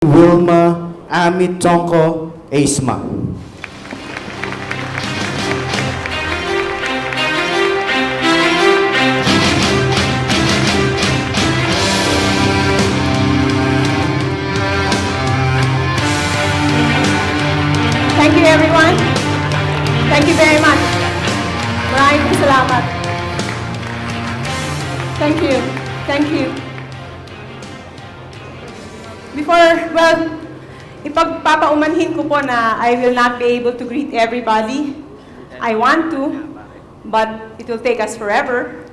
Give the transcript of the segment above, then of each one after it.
Wilma, Tonko, Eisma. Thank you, everyone. Thank you very much. Maraming salamat. Thank you. Thank you. Ipagpapaumanhin ko po na I will not be able to greet everybody. I want to, but it will take us forever.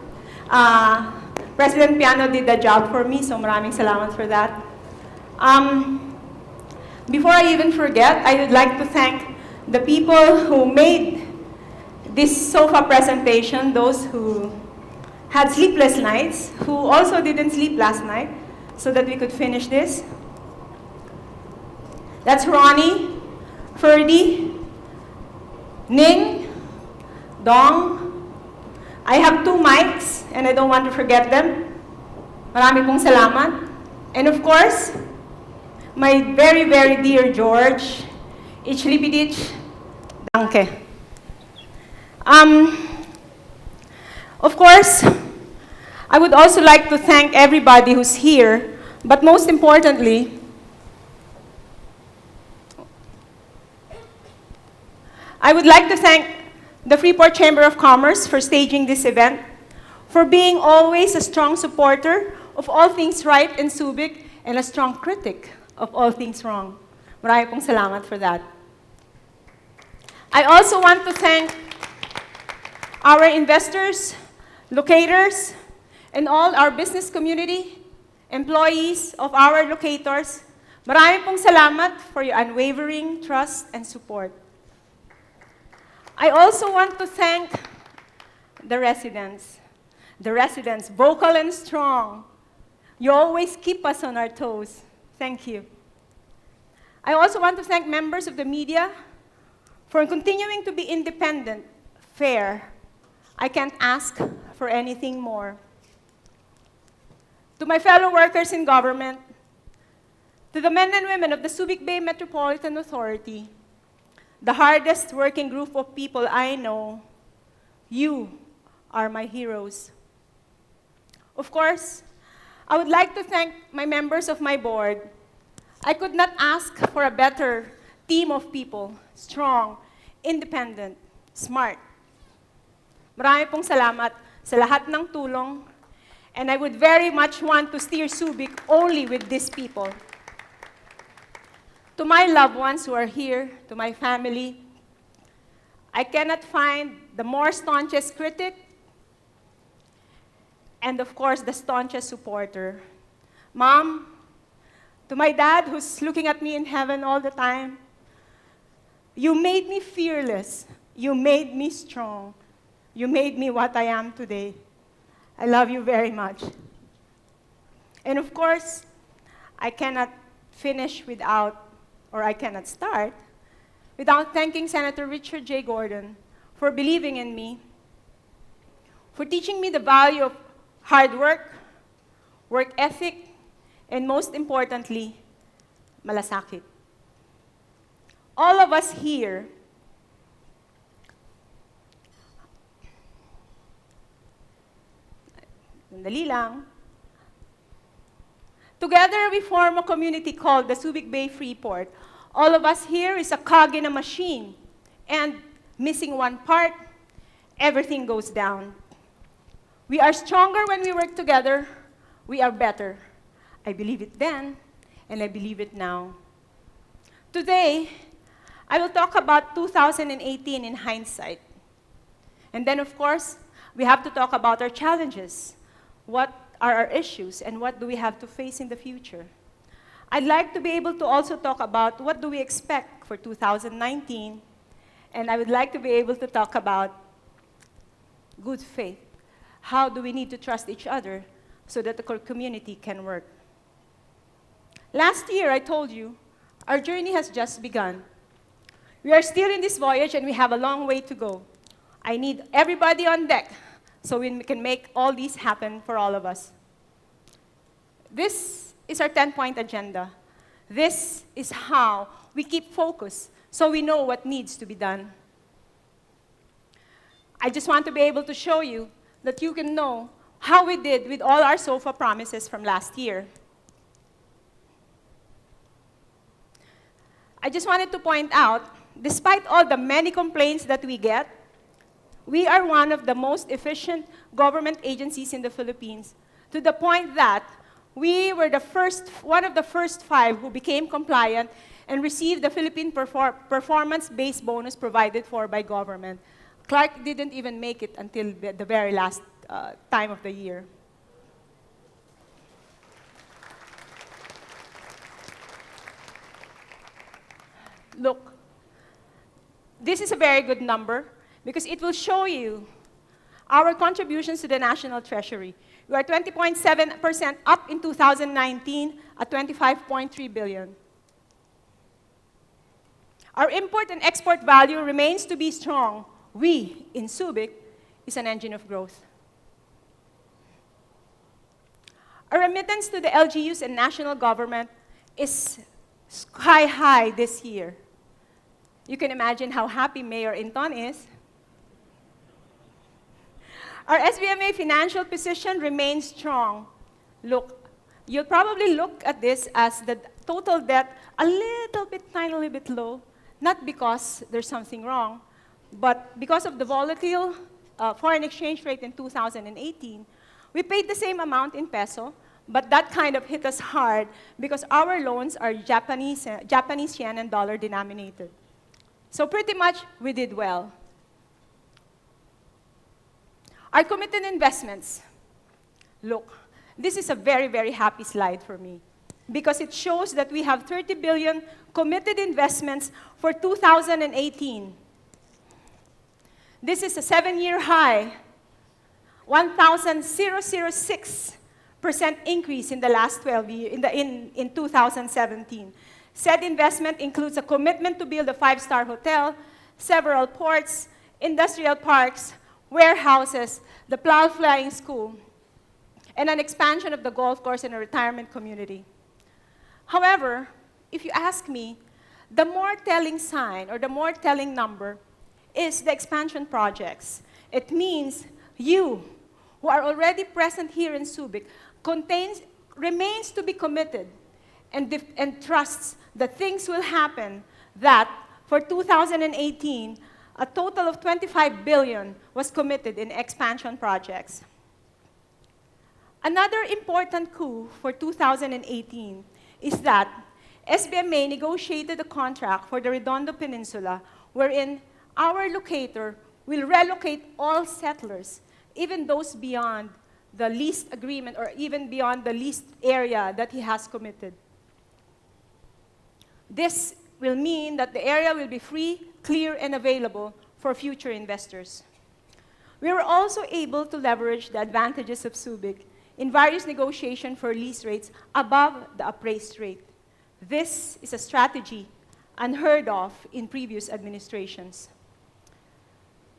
President Piano did the job for me, so maraming salamat for that. Before I even forget, I would like to thank the people who made this SOFA presentation, those who had sleepless nights, who also didn't sleep last night, so that we could finish this. That's Ronnie, Ferdy, Ning, Dong. I have 2 mics, and I don't want to forget them. Marami pong salamat. And of course, my very, very dear George, Ichlipidich, danke. Of course, I would also like to thank everybody who's here, but most importantly, I would like to thank the Freeport Chamber of Commerce for staging this event, for being always a strong supporter of all things right in Subic and a strong critic of all things wrong. Marami pong salamat for that. I also want to thank our investors, locators, and all our business community, employees of our locators. Marami pong salamat for your unwavering trust and support. I also want to thank the residents, vocal and strong. You always keep us on our toes. Thank you. I also want to thank members of the media for continuing to be independent, fair. I can't ask for anything more. To my fellow workers in government, to the men and women of the Subic Bay Metropolitan Authority, the hardest working group of people I know, you are my heroes. Of course, I would like to thank my members of my board. I could not ask for a better team of people, strong, independent, smart. Marami pong salamat sa lahat ng tulong, and I would very much want to steer Subic only with these people. To my loved ones who are here, to my family, I cannot find the more staunchest critic and, of course, the staunchest supporter. Mom, to my dad who's looking at me in heaven all the time, you made me fearless. You made me strong. You made me what I am today. I love you very much. And of course, I cannot finish without, or I cannot start, without thanking Senator Richard J. Gordon for believing in me, for teaching me the value of hard work ethic, and most importantly, malasakit. All of us here sandali lang. Together, we form a community called the Subic Bay Freeport. All of us here is a cog in a machine, and missing one part, everything goes down. We are stronger when we work together. We are better. I believe it then, and I believe it now. Today, I will talk about 2018 in hindsight. And then, of course, we have to talk about our challenges. What are our issues, and what do we have to face in the future? I'd like to be able to also talk about what do we expect for 2019, and I would like to be able to talk about good faith. How do we need to trust each other so that the community can work? Last year, I told you, our journey has just begun. We are still in this voyage, and we have a long way to go. I need everybody on deck so we can make all these happen for all of us. This is our 10-point agenda. This is how we keep focus, so we know what needs to be done. I just want to be able to show you that you can know how we did with all our SOFA promises from last year. I just wanted to point out, despite all the many complaints that we get, we are one of the most efficient government agencies in the Philippines, to the point that we were one of the first 5 who became compliant and received the Philippine performance-based bonus provided for by government. Clark didn't even make it until the very last time of the year. Look, this is a very good number because it will show you our contributions to the national treasury. We are 20.7% up in 2019 at 25.3 billion. Our import and export value remains to be strong. We, in Subic, is an engine of growth. Our remittance to the LGUs and national government is sky high this year. You can imagine how happy Mayor Inton is. Our SBMA financial position remains strong. Look, you'll probably look at this as the total debt a little bit, tiny bit low, not because there's something wrong, but because of the volatile foreign exchange rate in 2018, we paid the same amount in peso, but that kind of hit us hard because our loans are Japanese yen and dollar denominated. So pretty much, we did well. Our committed investments. Look, this is a very, very happy slide for me because it shows that we have 30 billion committed investments for 2018. This is a 7-year high, 1,006% increase in the last 12 years, in 2017. Said investment includes a commitment to build a 5-star hotel, several ports, industrial parks, warehouses, the Plow Flying School, and an expansion of the golf course and a retirement community. However, if you ask me, the more telling sign or the more telling number is the expansion projects. It means you, who are already present here in Subic, remains to be committed and trusts that things will happen, that for 2018, a total of 25 billion was committed in expansion projects. Another important coup for 2018 is that SBMA negotiated a contract for the Redondo Peninsula wherein our locator will relocate all settlers, even those beyond the lease agreement or even beyond the leased area that he has committed. This will mean that the area will be free, clear, and available for future investors. We were also able to leverage the advantages of Subic in various negotiations for lease rates above the appraised rate. This is a strategy unheard of in previous administrations.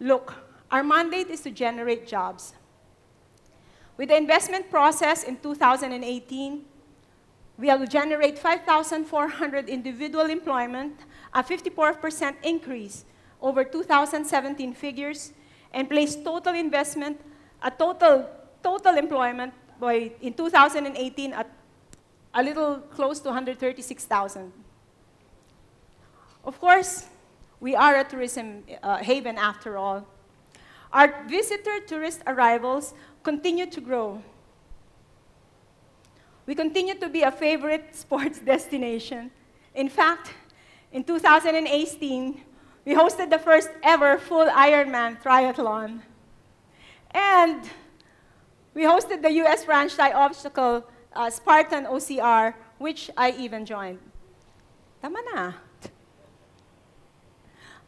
Look, our mandate is to generate jobs. With the investment process in 2018, we will generate 5,400 individual employment, a 54% increase over 2017 figures, and place total investment, total employment in 2018 at a little close to 136,000. Of course, we are a tourism haven after all. Our visitor tourist arrivals continue to grow. We continue to be a favorite sports destination. In fact, in 2018, we hosted the first ever full Ironman triathlon. And we hosted the US Ranch Tie Obstacle Spartan OCR, which I even joined. Tama na.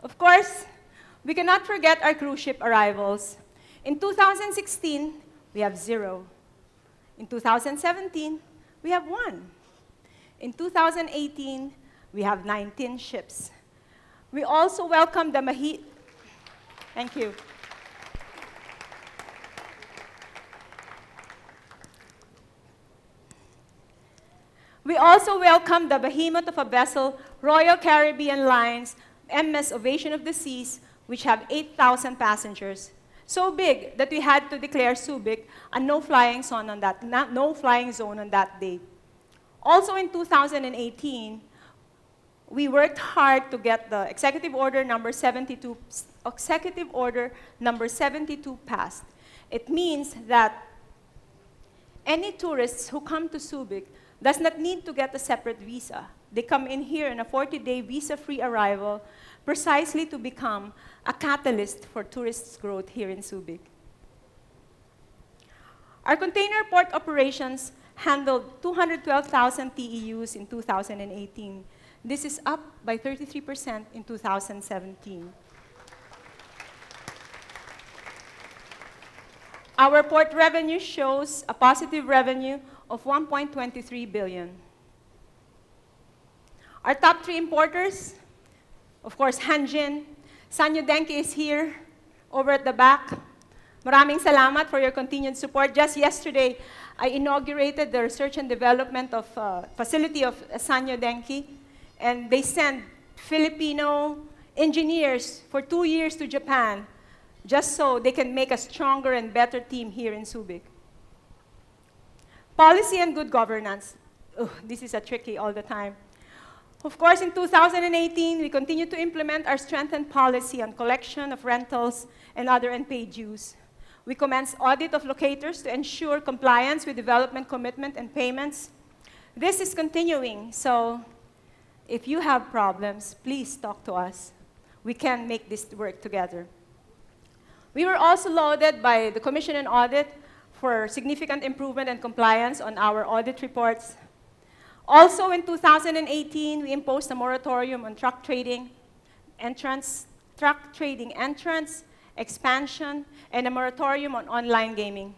Of course, we cannot forget our cruise ship arrivals. In 2016, we have 0. In 2017, we have 1. In 2018, we have 19 ships. We also welcome the Thank you. We also welcome the behemoth of a vessel, Royal Caribbean Line's MS Ovation of the Seas, which have 8,000 passengers. So big that we had to declare Subic a no-flying zone on that date. Also in 2018, we worked hard to get the Executive Order number 72 passed. It means that any tourists who come to Subic does not need to get a separate visa. They come in here in a 40-day visa-free arrival precisely to become a catalyst for tourists' growth here in Subic. Our container port operations handled 212,000 TEUs in 2018. This is up by 33% in 2017. Our port revenue shows a positive revenue of 1.23 billion. Our top 3 importers, of course, Hanjin. Sanyo Denki is here, over at the back. Maraming salamat for your continued support. Just yesterday, I inaugurated the research and development of facility of Sanyo Denki, and they sent Filipino engineers for 2 years to Japan, just so they can make a stronger and better team here in Subic. Policy and good governance. This is a tricky all the time. Of course, in 2018, we continued to implement our strengthened policy on collection of rentals and other unpaid dues. We commenced audit of locators to ensure compliance with development commitment and payments. This is continuing, so if you have problems, please talk to us. We can make this work together. We were also lauded by the Commission on Audit for significant improvement and compliance on our audit reports. Also in 2018, we imposed a moratorium on truck trading entrance, expansion, and a moratorium on online gaming.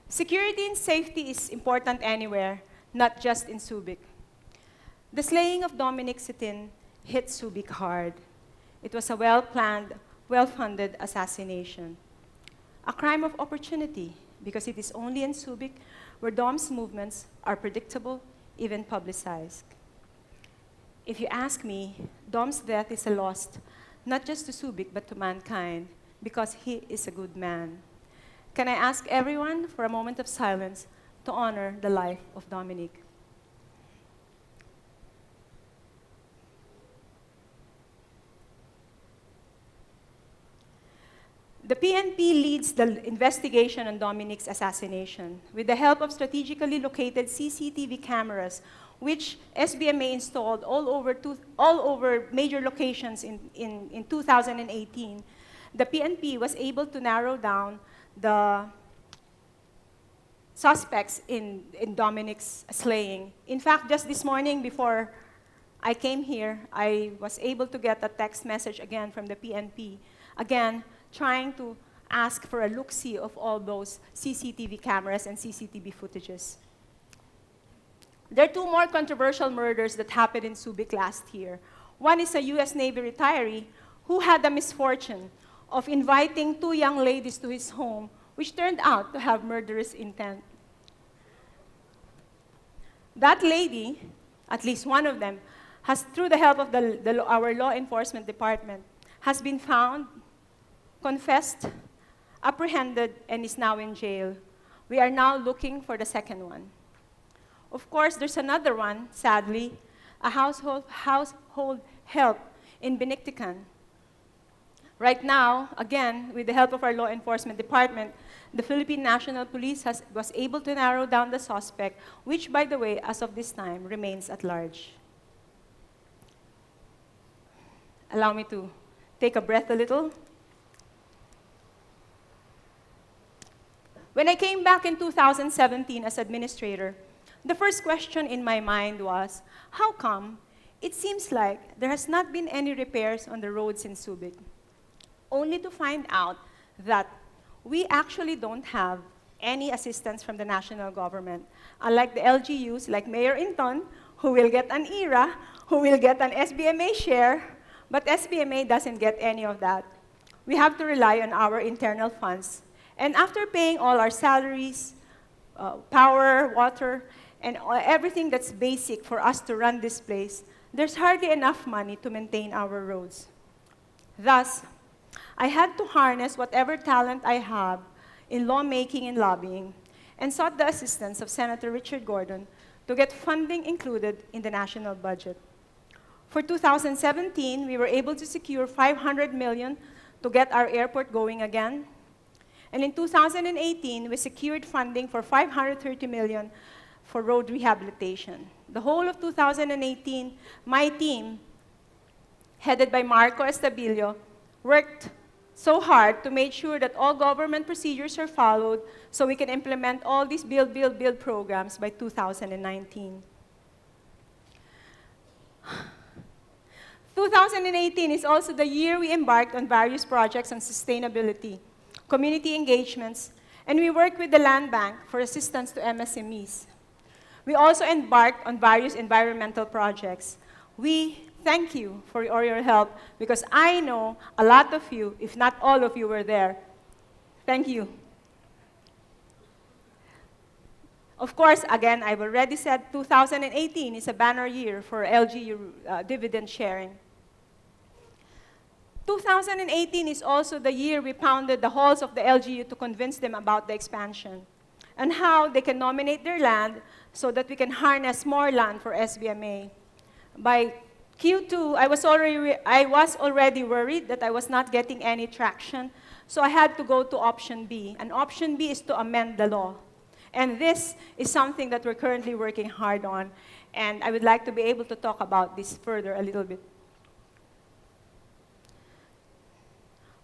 Security and safety is important anywhere, not just in Subic. The slaying of Dominic Sitin hit Subic hard. It was a well-planned, well-funded assassination. A crime of opportunity, because it is only in Subic where Dom's movements are predictable, even publicized. If you ask me, Dom's death is a loss, not just to Subic, but to mankind, because he is a good man. Can I ask everyone for a moment of silence to honor the life of Dominic? The PNP leads the investigation on Dominic's assassination with the help of strategically located CCTV cameras, which SBMA installed all over major locations in 2018. The PNP was able to narrow down the suspects in Dominic's slaying. In fact, just this morning before I came here, I was able to get a text message again from the PNP, again, trying to ask for a look-see of all those CCTV cameras and CCTV footages. There are 2 more controversial murders that happened in Subic last year. One is a US Navy retiree who had the misfortune of inviting 2 young ladies to his home, which turned out to have murderous intent. That lady, at least one of them, has, through the help of our law enforcement department, has been found, confessed, apprehended, and is now in jail. We are now looking for the second one. Of course, there's another one, sadly, a household help in Benictican. Right now, again, with the help of our law enforcement department, the Philippine National Police was able to narrow down the suspect, which, by the way, as of this time, remains at large. Allow me to take a breath a little. When I came back in 2017 as administrator, the first question in my mind was, how come it seems like there has not been any repairs on the roads in Subic? Only to find out that we actually don't have any assistance from the national government. Unlike the LGUs, like Mayor Inton, who will get an ERA, who will get an SBMA share, but SBMA doesn't get any of that. We have to rely on our internal funds. And after paying all our salaries, power, water, and everything that's basic for us to run this place, there's hardly enough money to maintain our roads. Thus, I had to harness whatever talent I have in lawmaking and lobbying, and sought the assistance of Senator Richard Gordon to get funding included in the national budget. For 2017, we were able to secure $500 million to get our airport going again. And in 2018, we secured funding for $530 million for road rehabilitation. The whole of 2018, my team, headed by Marco Estabillo, worked so hard to make sure that all government procedures are followed so we can implement all these build programs by 2019. 2018 is also the year we embarked on various projects on sustainability, community engagements, and we worked with the Land Bank for assistance to MSMEs. We also embarked on various environmental projects. We thank you for all your help because I know a lot of you, if not all of you, were there. Thank you. Of course, again, I've already said 2018 is a banner year for LGU dividend sharing. 2018 is also the year we pounded the halls of the LGU to convince them about the expansion and how they can nominate their land so that we can harness more land for SBMA. By Q2, I was already worried that I was not getting any traction, so I had to go to option B. And option B is to amend the law. And this is something that we're currently working hard on, and I would like to be able to talk about this further a little bit.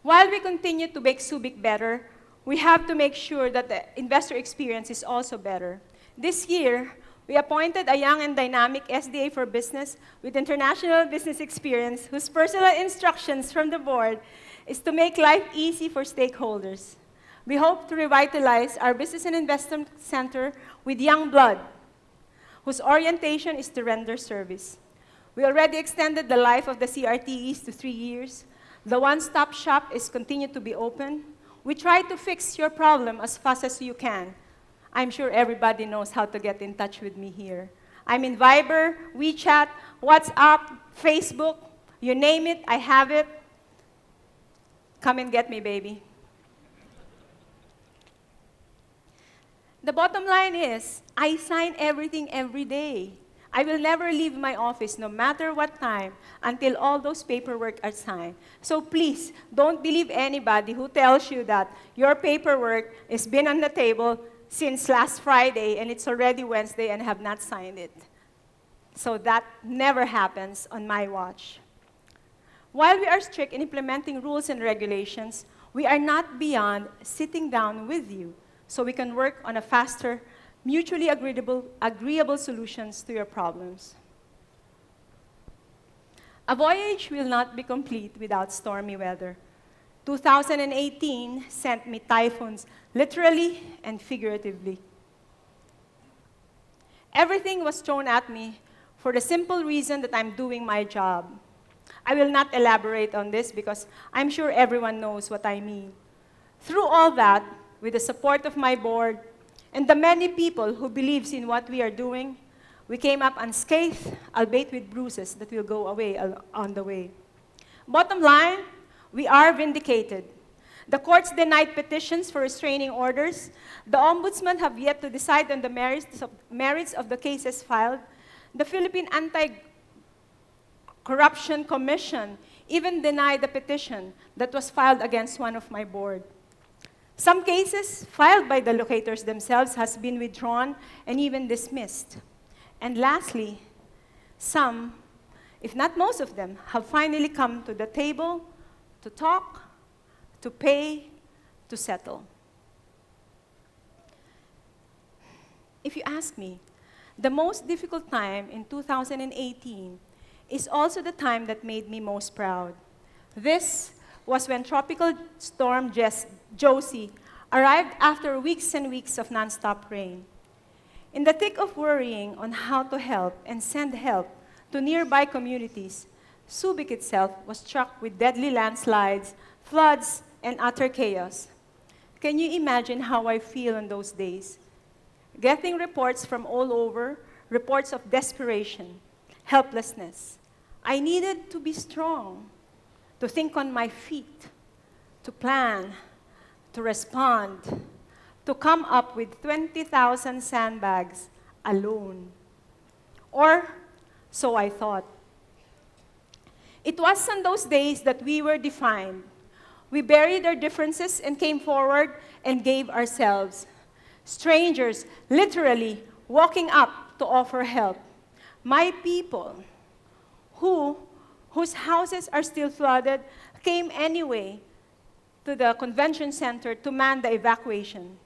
While we continue to make Subic better, we have to make sure that the investor experience is also better. This year, we appointed a young and dynamic SDA for business with international business experience whose personal instructions from the board is to make life easy for stakeholders. We hope to revitalize our Business and Investment Center with young blood, whose orientation is to render service. We already extended the life of the CRTEs to 3 years. The one-stop shop is continued to be open. We try to fix your problem as fast as you can. I'm sure everybody knows how to get in touch with me here. I'm in Viber, WeChat, WhatsApp, Facebook, you name it, I have it. Come and get me, baby. The bottom line is, I sign everything every day. I will never leave my office, no matter what time, until all those paperwork are signed. So please, don't believe anybody who tells you that your paperwork has been on the table since last Friday and it's already Wednesday and have not signed it. So that never happens on my watch. While we are strict in implementing rules and regulations, we are not beyond sitting down with you so we can work on a faster, mutually agreeable solutions to your problems. A voyage will not be complete without stormy weather. 2018 sent me typhoons, literally and figuratively. Everything was thrown at me for the simple reason that I'm doing my job. I will not elaborate on this because I'm sure everyone knows what I mean. Through all that, with the support of my board and the many people who believes in what we are doing, we came up unscathed, albeit with bruises that will go away on the way. Bottom line, we are vindicated. The courts denied petitions for restraining orders. The ombudsman have yet to decide on the merits of the cases filed. The Philippine Anti-Corruption Commission even denied the petition that was filed against one of my board. Some cases filed by the locators themselves has been withdrawn and even dismissed. And lastly, some, if not most of them, have finally come to the table to talk, to pay, to settle. If you ask me, the most difficult time in 2018 is also the time that made me most proud. This was when Tropical Storm Josie arrived after weeks and weeks of nonstop rain. In the thick of worrying on how to help and send help to nearby communities, Subic itself was struck with deadly landslides, floods, and utter chaos. Can you imagine how I feel in those days? getting reports from all over, reports of desperation, helplessness. I needed to be strong, to think on my feet, to plan, to respond, to come up with 20,000 sandbags alone. Or so I thought. It was on those days that we were defined. We buried our differences and came forward and gave ourselves. Strangers, literally, walking up to offer help. My people, whose houses are still flooded, came anyway to the convention center to man the evacuation.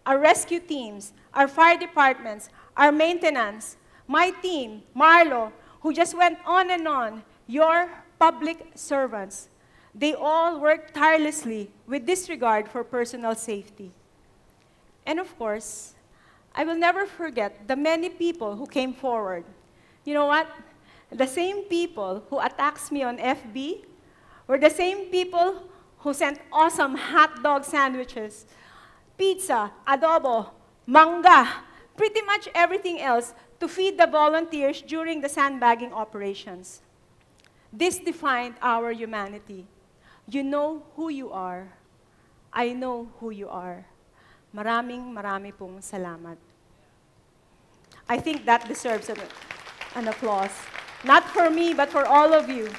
Our rescue teams, our fire departments, our maintenance, my team, Marlo, who just went on and on, your public servants, they all worked tirelessly with disregard for personal safety. And of course, I will never forget the many people who came forward. You know what? The same people who attacks me on FB were the same people who sent awesome hot dog sandwiches, pizza, adobo, manga, pretty much everything else to feed the volunteers during the sandbagging operations. This defined our humanity. You know who you are. I know who you are. Marami pong salamat. I think that deserves an applause. Not for me, but for all of you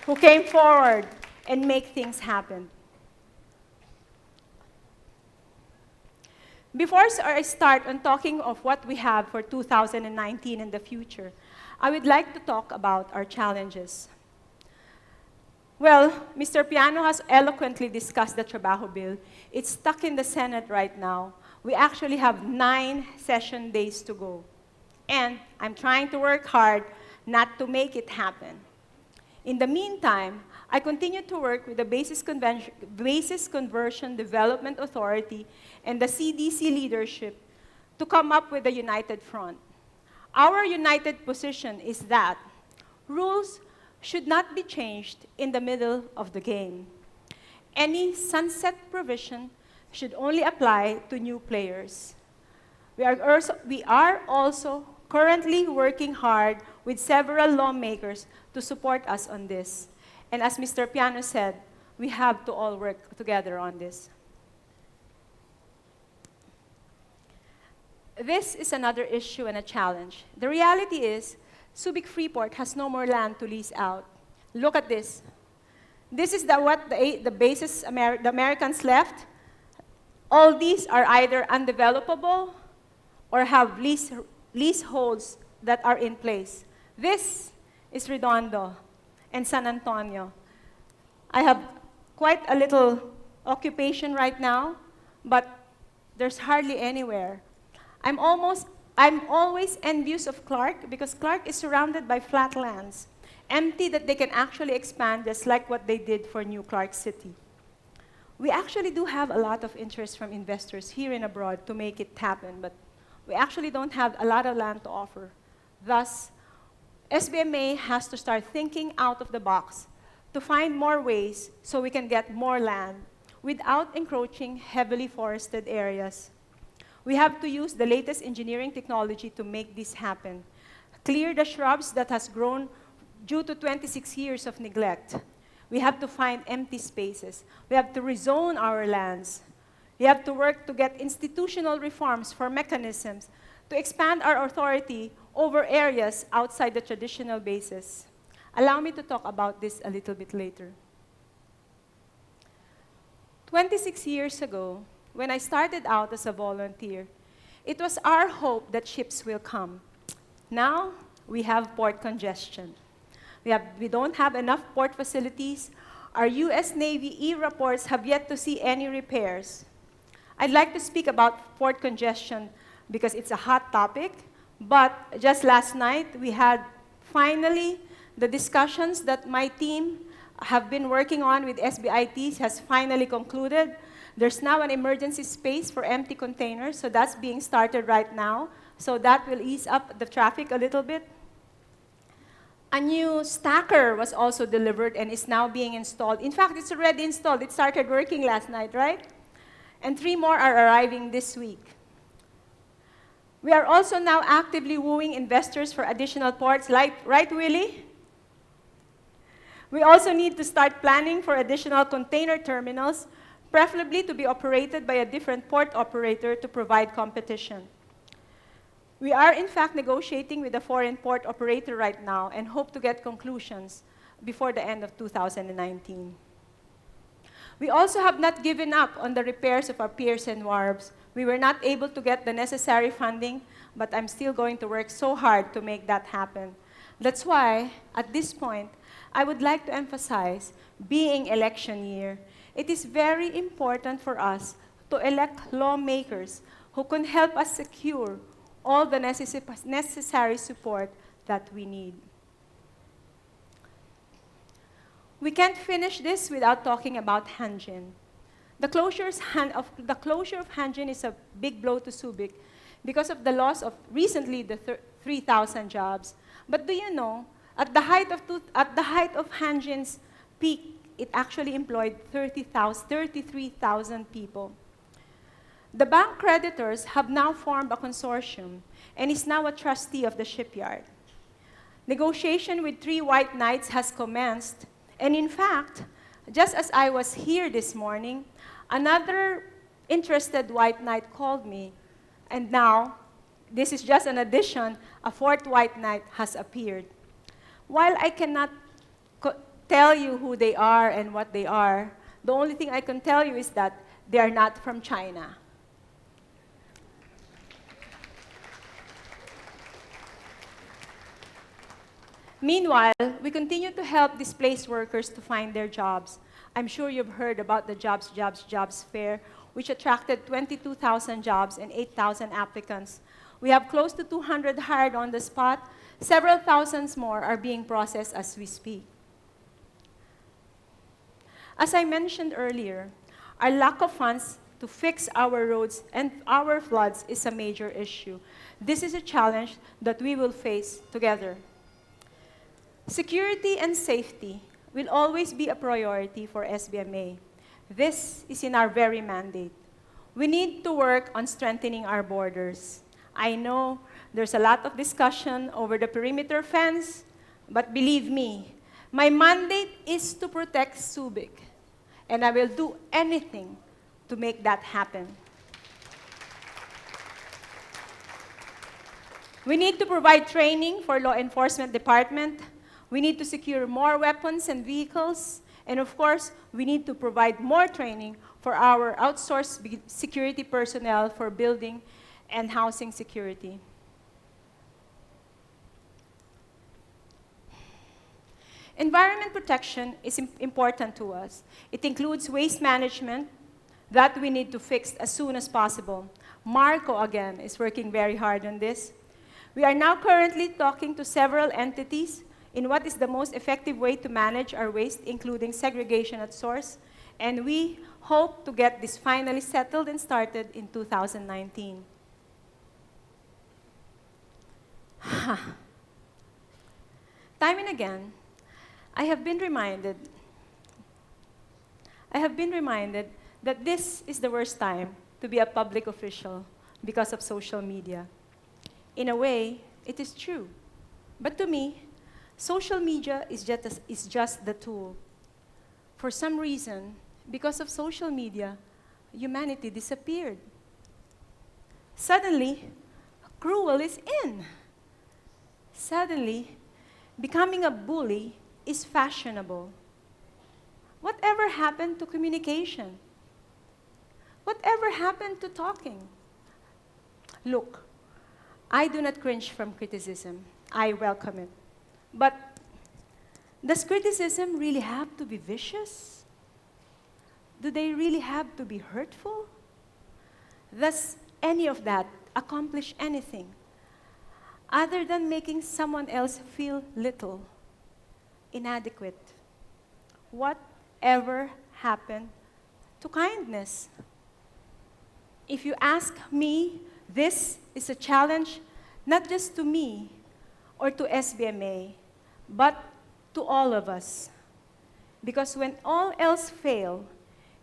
who came forward and make things happen. Before I start on talking of what we have for 2019 and the future, I would like to talk about our challenges. Well, Mr. Piano has eloquently discussed the Trabaho Bill. It's stuck in the Senate right now. We actually have 9 session days to go. And I'm trying to work hard not to make it happen. In the meantime, I continue to work with the Basis Conversion Development Authority and the CDC leadership to come up with a united front. Our united position is that rules should not be changed in the middle of the game. Any sunset provision should only apply to new players. We are also currently working hard with several lawmakers to support us on this. And as Mr. Piano said, we have to all work together on this. This is another issue and a challenge. The reality is, Subic Freeport has no more land to lease out. Look at this. This is the bases the Americans left. All these are either undevelopable or have leaseholds that are in place. This is Redondo and San Antonio. I have quite a little occupation right now, but there's hardly anywhere. I'm always envious of Clark because Clark is surrounded by flat lands, empty that they can actually expand just like what they did for New Clark City. We actually do have a lot of interest from investors here and abroad to make it happen, but we actually don't have a lot of land to offer. Thus, SBMA has to start thinking out of the box to find more ways so we can get more land without encroaching heavily forested areas. We have to use the latest engineering technology to make this happen. Clear the shrubs that has grown due to 26 years of neglect. We have to find empty spaces. We have to rezone our lands. We have to work to get institutional reforms for mechanisms to expand our authority over areas outside the traditional bases. Allow me to talk about this a little bit later. 26 years ago, when I started out as a volunteer, it was our hope that ships will come. Now, we have port congestion. We don't have enough port facilities. Our US Navy e-reports have yet to see any repairs. I'd like to speak about port congestion because it's a hot topic, but just last night, we had finally the discussions that my team have been working on with SBITs has finally concluded. There's now an emergency space for empty containers, so that's being started right now. So that will ease up the traffic a little bit. A new stacker was also delivered and is now being installed. In fact, it's already installed. It started working last night, right? And 3 more are arriving this week. We are also now actively wooing investors for additional ports, right, Willie? We also need to start planning for additional container terminals, preferably to be operated by a different port operator to provide competition. We are, in fact, negotiating with a foreign port operator right now and hope to get conclusions before the end of 2019. We also have not given up on the repairs of our piers and wharves. We were not able to get the necessary funding, but I'm still going to work so hard to make that happen. That's why, at this point, I would like to emphasize, being election year, it is very important for us to elect lawmakers who can help us secure all the necessary support that we need. We can't finish this without talking about Hanjin. The closure of Hanjin is a big blow to Subic because of the loss of recently the 3,000 jobs. But do you know, at the height of Hanjin's peak, it actually employed 33,000 people. The bank creditors have now formed a consortium and is now a trustee of the shipyard. Negotiation with 3 white knights has commenced, and in fact, just as I was here this morning, another interested white knight called me, and now, this is just an addition, a 4th white knight has appeared. While I cannot tell you who they are and what they are, the only thing I can tell you is that they are not from China. Meanwhile, we continue to help displaced workers to find their jobs. I'm sure you've heard about the Jobs Fair, which attracted 22,000 jobs and 8,000 applicants. We have close to 200 hired on the spot. Several thousands more are being processed as we speak. As I mentioned earlier, our lack of funds to fix our roads and our floods is a major issue. This is a challenge that we will face together. Security and safety will always be a priority for SBMA. This is in our very mandate. We need to work on strengthening our borders. I know there's a lot of discussion over the perimeter fence, but believe me, my mandate is to protect Subic, and I will do anything to make that happen. We need to provide training for law enforcement department. We need to secure more weapons and vehicles. And of course, we need to provide more training for our outsourced security personnel for building and housing security. Environment protection is important to us. It includes waste management that we need to fix as soon as possible. Marco, again, is working very hard on this. We are now currently talking to several entities in what is the most effective way to manage our waste, including segregation at source, and we hope to get this finally settled and started in 2019. Time and again, I have been reminded that this is the worst time to be a public official because of social media. In a way, it is true. But to me, social media is just the tool. For some reason, because of social media, humanity disappeared. Suddenly, cruel is in. Suddenly, becoming a bully is fashionable. Whatever happened to communication? Whatever happened to talking? Look, I do not cringe from criticism. I welcome it. But does criticism really have to be vicious? Do they really have to be hurtful? Does any of that accomplish anything other than making someone else feel little, inadequate? Whatever happened to kindness? If you ask me, this is a challenge not just to me or to SBMA, but to all of us. Because when all else fail,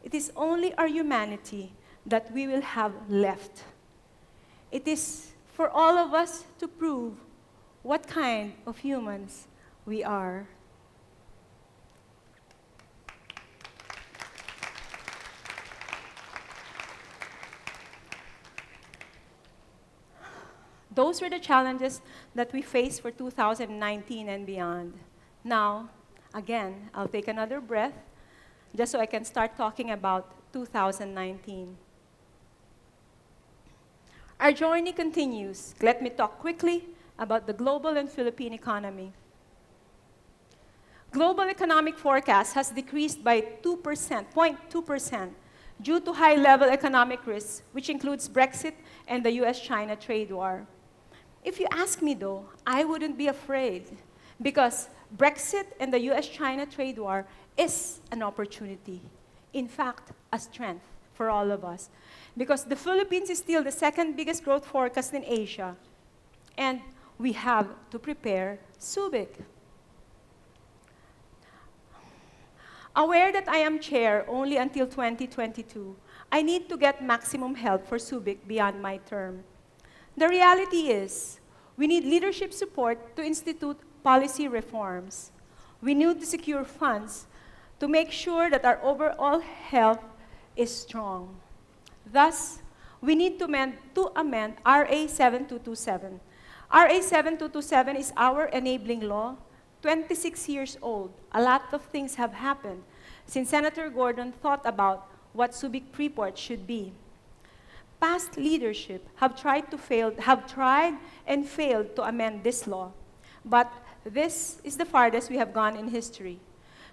it is only our humanity that we will have left. It is for all of us to prove what kind of humans we are. Those were the challenges that we faced for 2019 and beyond. Now, again, I'll take another breath just so I can start talking about 2019. Our journey continues. Let me talk quickly about the global and Philippine economy. Global economic forecast has decreased by 0.2%, due to high-level economic risks, which includes Brexit and the US-China trade war. If you ask me, though, I wouldn't be afraid, because Brexit and the US-China trade war is an opportunity. In fact, a strength for all of us, because the Philippines is still the second biggest growth forecast in Asia, and we have to prepare Subic. Aware that I am chair only until 2022, I need to get maximum help for Subic beyond my term. The reality is, we need leadership support to institute policy reforms. We need to secure funds to make sure that our overall health is strong. Thus, we need to amend RA 7227. RA 7227 is our enabling law, 26 years old. A lot of things have happened since Senator Gordon thought about what Subic Freeport should be. Past leadership have tried and failed to amend this law, but this is the farthest we have gone in history.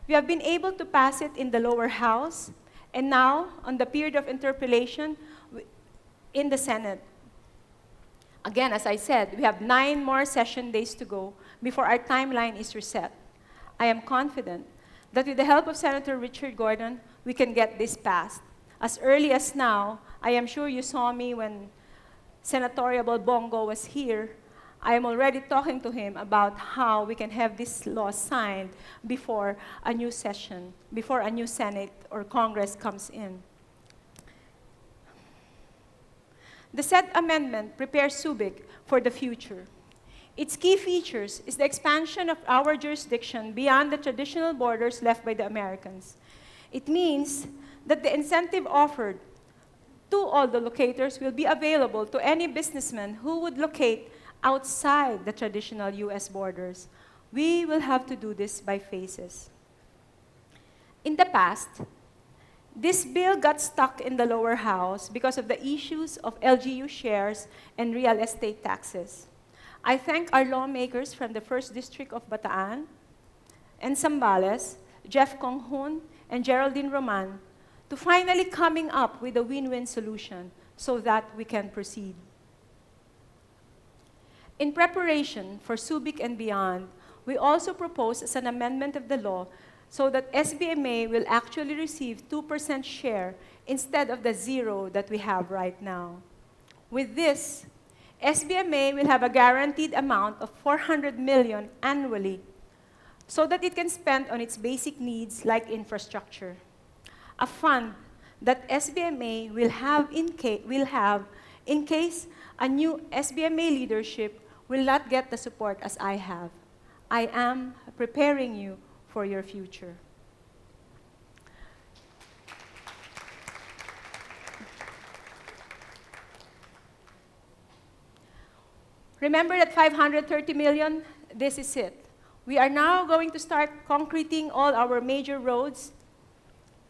We have been able to pass it in the lower house, and now, on the period of interpellation in the Senate. Again, as I said, we have 9 more session days to go before our timeline is reset. I am confident that with the help of Senator Richard Gordon, we can get this passed. As early as now, I am sure you saw me when Senatorial Bongo was here. I am already talking to him about how we can have this law signed before a new session, before a new Senate or Congress comes in. The said amendment prepares Subic for the future. Its key features is the expansion of our jurisdiction beyond the traditional borders left by the Americans. It means that the incentive offered to all the locators will be available to any businessman who would locate outside the traditional US borders. We will have to do this by phases. In the past, this bill got stuck in the lower house because of the issues of LGU shares and real estate taxes. I thank our lawmakers from the 1st District of Bataan and Zambales, Jeff Conghun and Geraldine Roman, to finally coming up with a win-win solution so that we can proceed. In preparation for Subic and beyond, we also propose as an amendment of the law so that SBMA will actually receive 2% share instead of the 0 that we have right now. With this, SBMA will have a guaranteed amount of 400 million annually so that it can spend on its basic needs like infrastructure. A fund that SBMA will have in case a new SBMA leadership will not get the support as I have. I am preparing you for your future. Remember that 530 million? This is it. We are now going to start concreting all our major roads.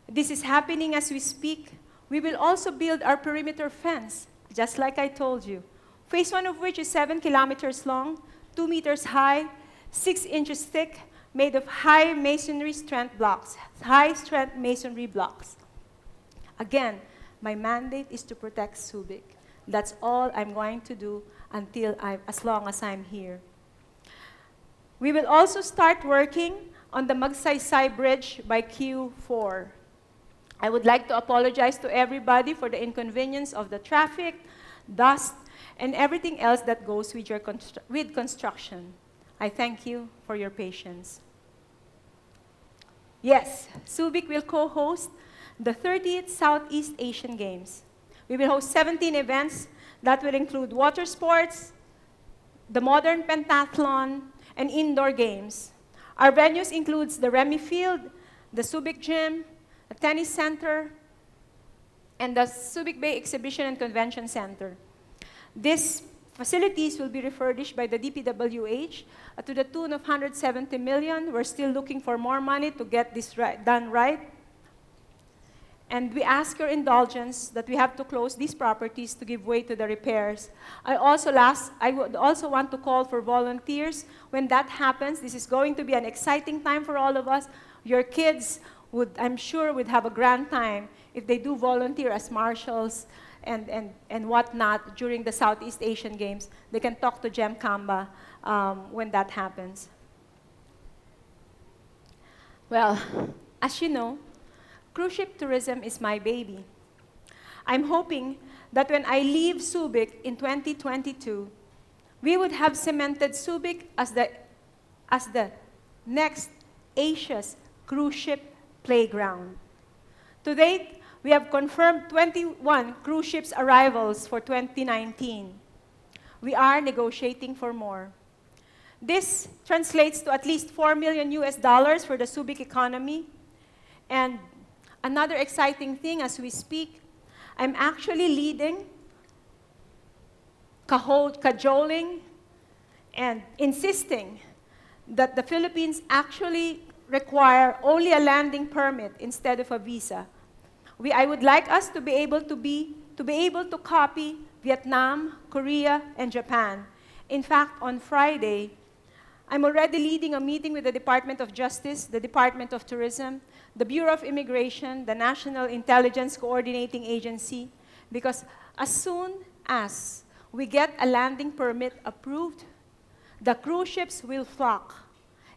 This is happening as we speak. We will also build our perimeter fence, just like I told you. Phase 1 of which is 7 kilometers long, 2 meters high, 6 inches thick, made of high masonry strength blocks, high-strength masonry blocks. Again, my mandate is to protect Subic. That's all I'm going to do as long as I'm here. We will also start working on the Magsaysay Bridge by Q4. I would like to apologize to everybody for the inconvenience of the traffic, dust, and everything else that goes with construction. I thank you for your patience. Yes, Subic will co-host the 30th Southeast Asian Games. We will host 17 events That will include water sports, the modern pentathlon, and indoor games. Our venues includes the Remy Field, the Subic Gym, the Tennis Center, and the Subic Bay Exhibition and Convention Center. These facilities will be refurbished by the DPWH to the tune of $170 million. We're still looking for more money to get this done right. And we ask your indulgence that we have to close these properties to give way to the repairs. I would also want to call for volunteers. When that happens, this is going to be an exciting time for all of us. Your kids I'm sure, would have a grand time if they do volunteer as marshals and whatnot during the Southeast Asian Games. They can talk to Jem Kamba when that happens. Well, as you know, cruise ship tourism is my baby. I'm hoping that when I leave Subic in 2022, we would have cemented Subic as the next Asia's cruise ship playground. To date, we have confirmed 21 cruise ships arrivals for 2019. We are negotiating for more. This translates to at least $4 million for the Subic economy. And another exciting thing as we speak, I'm actually leading, cajoling, and insisting that the Philippines actually require only a landing permit instead of a visa. I would like us to be able to copy Vietnam, Korea, and Japan. In fact, on Friday, I'm already leading a meeting with the Department of Justice, the Department of Tourism, the Bureau of Immigration, the National Intelligence Coordinating Agency, because as soon as we get a landing permit approved, the cruise ships will flock.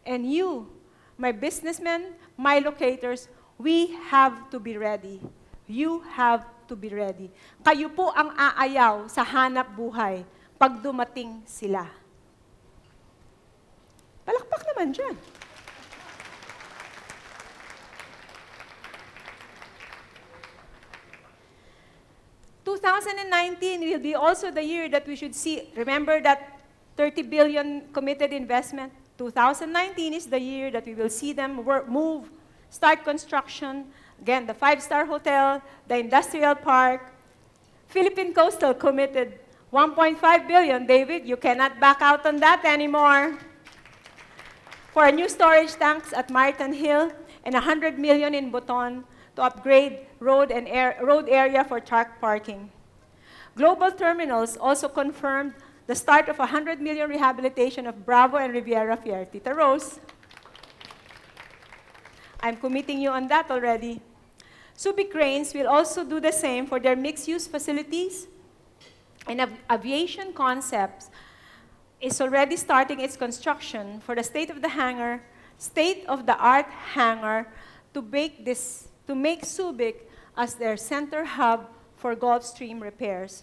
And you, my businessmen, my locators, we have to be ready. You have to be ready. Kayo po ang aayaw sa hanap buhay pag dumating sila. Palakpak naman dyan. (2019) will be also the year that we should see, remember that 30 billion committed investment? 2019 is the year that we will see them start construction. Again, the 5-star hotel, the industrial park. Philippine Coastal committed 1.5 billion. David, you cannot back out on that anymore. For a new storage tanks at Martin Hill and 100 million in Buton to upgrade road area for truck parking. Global Terminals also confirmed the start of 100 million rehabilitation of Bravo and Riviera Fier. Tita Rose, I'm committing you on that already. Subic Cranes will also do the same for their mixed-use facilities. And Aviation Concepts is already starting its construction for the state-of-the-art hangar to make Subic as their center hub for Gulfstream repairs.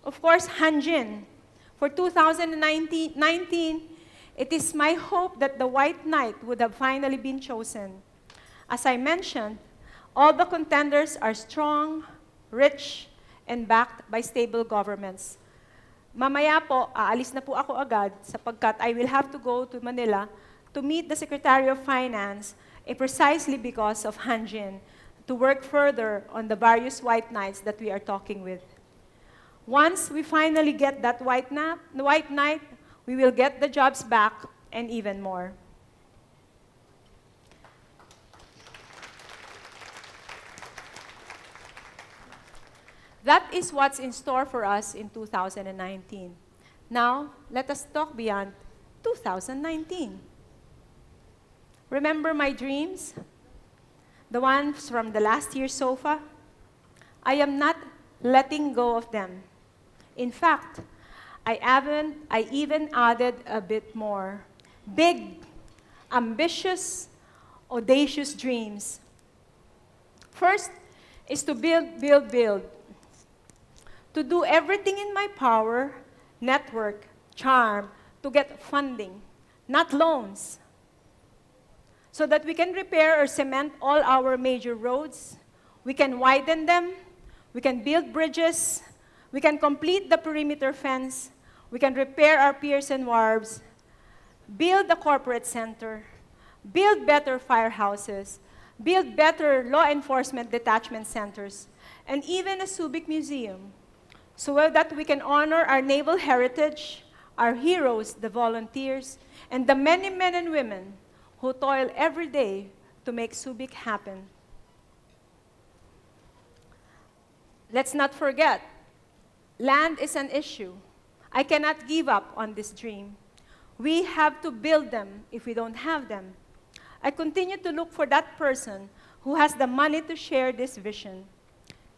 Of course, Hanjin. For 2019, it is my hope that the White Knight would have finally been chosen. As I mentioned, all the contenders are strong, rich, and backed by stable governments. Mamaya po, aalis na po ako agad sapagkat I will have to go to Manila to meet the Secretary of Finance precisely because of Hanjin, to work further on the various White Knights that we are talking with. Once we finally get that White Knight, we will get the jobs back and even more. That is what's in store for us in 2019. Now, let us talk beyond 2019. Remember my dreams? The ones from the last year's SOFA? I am not letting go of them. In fact, I even added a bit more. Big, ambitious, audacious dreams. First is to build. To do everything in my power, network, charm, to get funding, not loans, so that we can repair or cement all our major roads, we can widen them, we can build bridges, we can complete the perimeter fence, we can repair our piers and wharves, build a corporate center, build better firehouses, build better law enforcement detachment centers, and even a Subic museum, so that we can honor our naval heritage, our heroes, the volunteers, and the many men and women who toil every day to make Subic happen. Let's not forget, land is an issue. I cannot give up on this dream. We have to build them if we don't have them. I continue to look for that person who has the money to share this vision.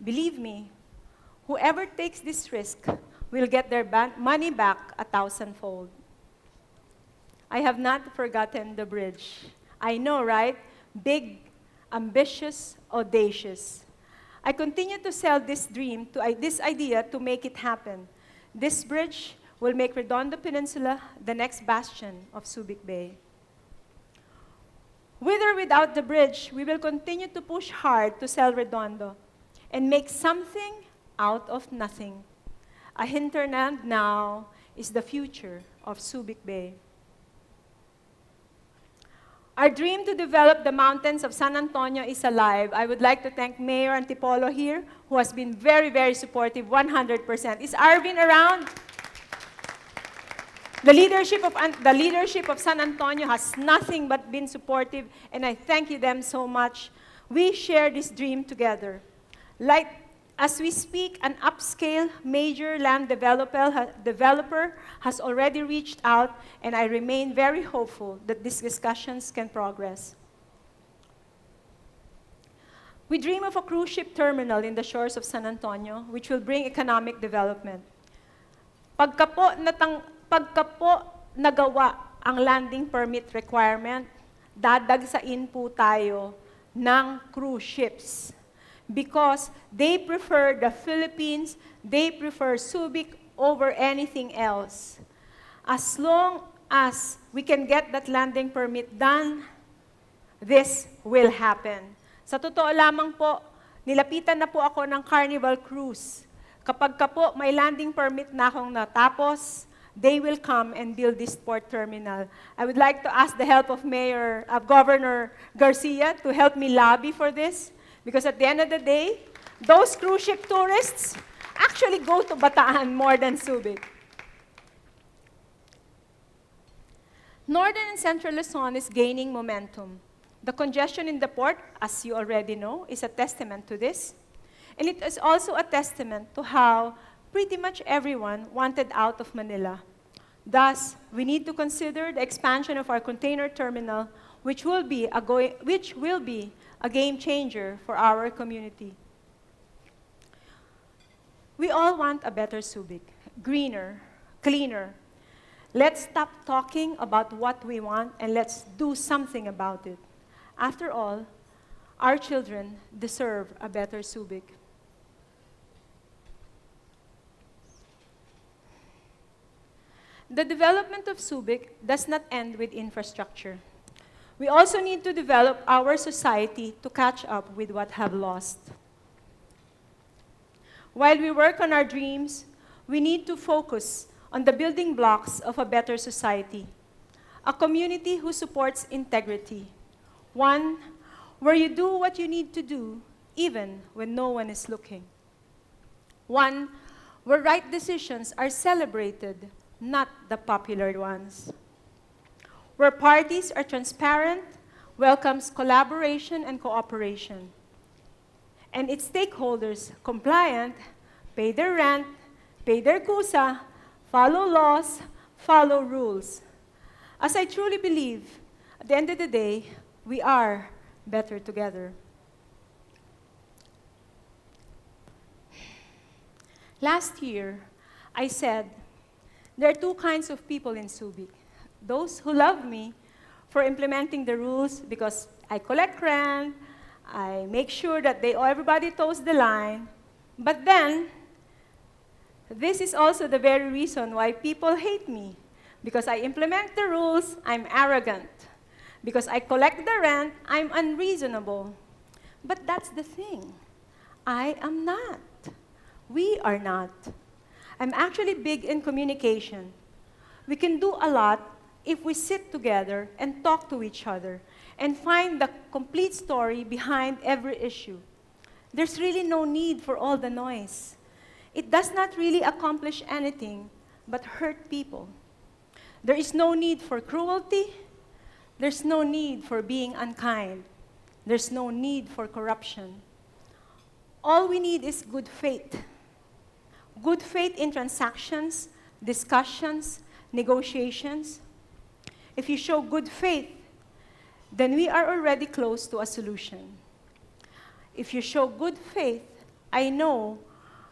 Believe me, whoever takes this risk will get their money back 1,000-fold. I have not forgotten the bridge. I know, right? Big, ambitious, audacious. I continue to sell this dream, this idea to make it happen. This bridge will make Redondo Peninsula the next bastion of Subic Bay. With or without the bridge, we will continue to push hard to sell Redondo and make something out of nothing. A hinterland now is the future of Subic Bay. Our dream to develop the mountains of San Antonio is alive. I would like to thank Mayor Antipolo here, who has been very, very supportive, 100%. Is Arvin around? The leadership of San Antonio has nothing but been supportive, and I thank you them so much. We share this dream together. Like, as we speak, an upscale major land developer has already reached out, and I remain very hopeful that these discussions can progress. We dream of a cruise ship terminal in the shores of San Antonio, which will bring economic development. Pagka po nagawa ang landing permit requirement, dadagsain po tayo ng cruise ships. Because they prefer the Philippines, they prefer Subic over anything else. As long as we can get that landing permit done, this will happen. Sa totoo lamang po, nilapitan na po ako ng Carnival Cruise. Kapag ka po may landing permit na akong natapos, they will come and build this port terminal. I would like to ask the help of Governor Garcia to help me lobby for this. Because at the end of the day, those cruise ship tourists actually go to Bataan more than Subic. Northern and Central Luzon is gaining momentum. The congestion in the port, as you already know, is a testament to this. And it is also a testament to how pretty much everyone wanted out of Manila. Thus, we need to consider the expansion of our container terminal, which will be a game changer for our community. We all want a better Subic, greener, cleaner. Let's stop talking about what we want and let's do something about it. After all, our children deserve a better Subic. The development of Subic does not end with infrastructure. We also need to develop our society to catch up with what have lost. While we work on our dreams, we need to focus on the building blocks of a better society. A community who supports integrity. One where you do what you need to do, even when no one is looking. One where right decisions are celebrated, not the popular ones. Where parties are transparent, welcomes collaboration and cooperation, and its stakeholders compliant, pay their rent, pay their kusa, follow laws, follow rules. As I truly believe, at the end of the day, we are better together. Last year, I said, there are two kinds of people in Subic. Those who love me for implementing the rules because I collect rent, I make sure that everybody toes the line. But then, this is also the very reason why people hate me. Because I implement the rules, I'm arrogant. Because I collect the rent, I'm unreasonable. But that's the thing. I am not. We are not. I'm actually big in communication. We can do a lot if we sit together and talk to each other and find the complete story behind every issue. There's really no need for all the noise. It does not really accomplish anything but hurt people. There is no need for cruelty. There's no need for being unkind. There's no need for corruption. All we need is good faith. Good faith in transactions, discussions, negotiations. If you show good faith, then we are already close to a solution. If you show good faith, I know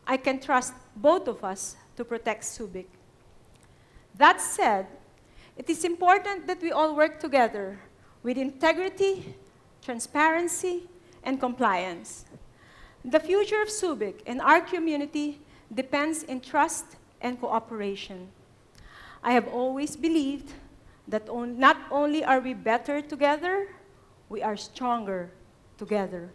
I can trust both of us to protect Subic. That said, it is important that we all work together with integrity, transparency, and compliance. The future of Subic and our community depends in trust and cooperation. I have always believed that not only are we better together, we are stronger together.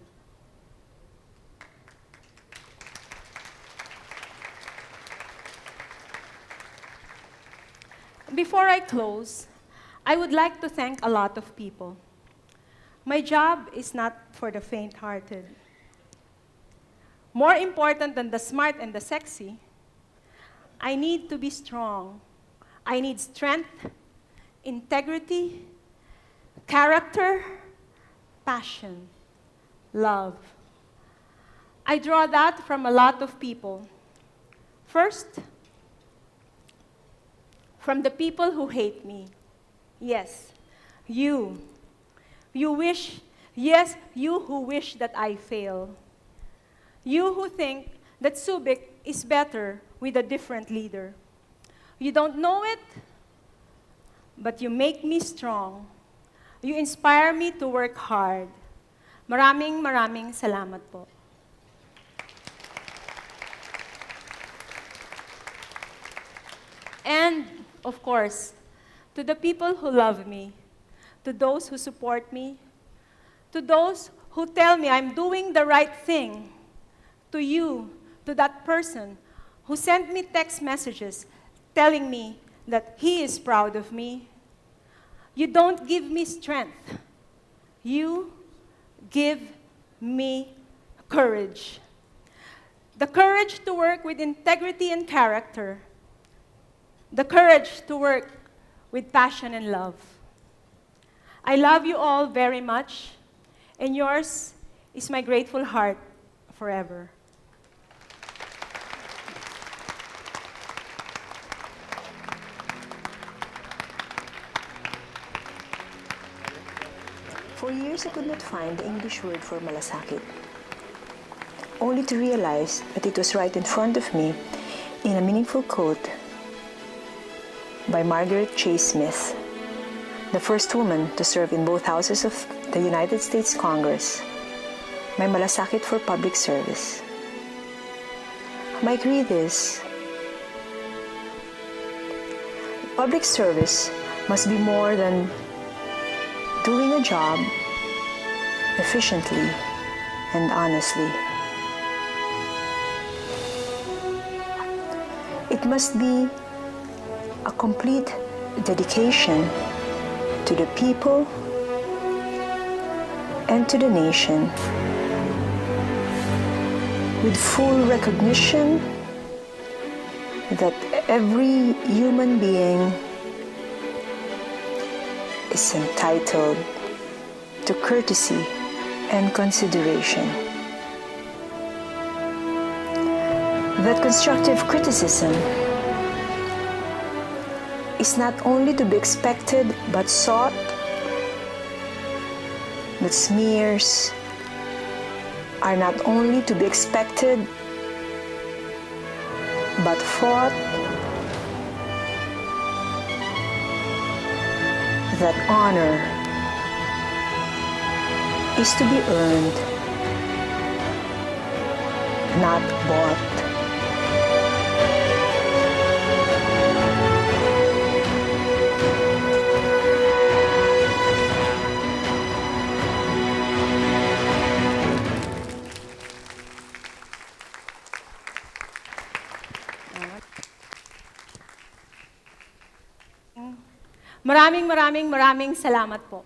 Before I close, I would like to thank a lot of people. My job is not for the faint-hearted. More important than the smart and the sexy, I need to be strong. I need strength, integrity, character, passion, love. I draw that from a lot of people. First, from the people who hate me. Yes, you. You who wish that I fail. You who think that Subic is better with a different leader. You don't know it, but you make me strong. You inspire me to work hard. Maraming salamat po. And, of course, to the people who love me, to those who support me, to those who tell me I'm doing the right thing, to you, to that person who sent me text messages telling me that he is proud of me. You don't give me strength. You give me courage. The courage to work with integrity and character. The courage to work with passion and love. I love you all very much, and yours is my grateful heart forever. For years, I could not find the English word for malasakit, only to realize that it was right in front of me in a meaningful quote by Margaret Chase Smith, the first woman to serve in both houses of the United States Congress. May malasakit for public service. Mike, read this. Public service must be more than doing a job efficiently and honestly. It must be a complete dedication to the people and to the nation, with full recognition that every human being is entitled to courtesy and consideration. That constructive criticism is not only to be expected but sought, that smears are not only to be expected but fought, that honor is to be earned, not bought. Maraming salamat po.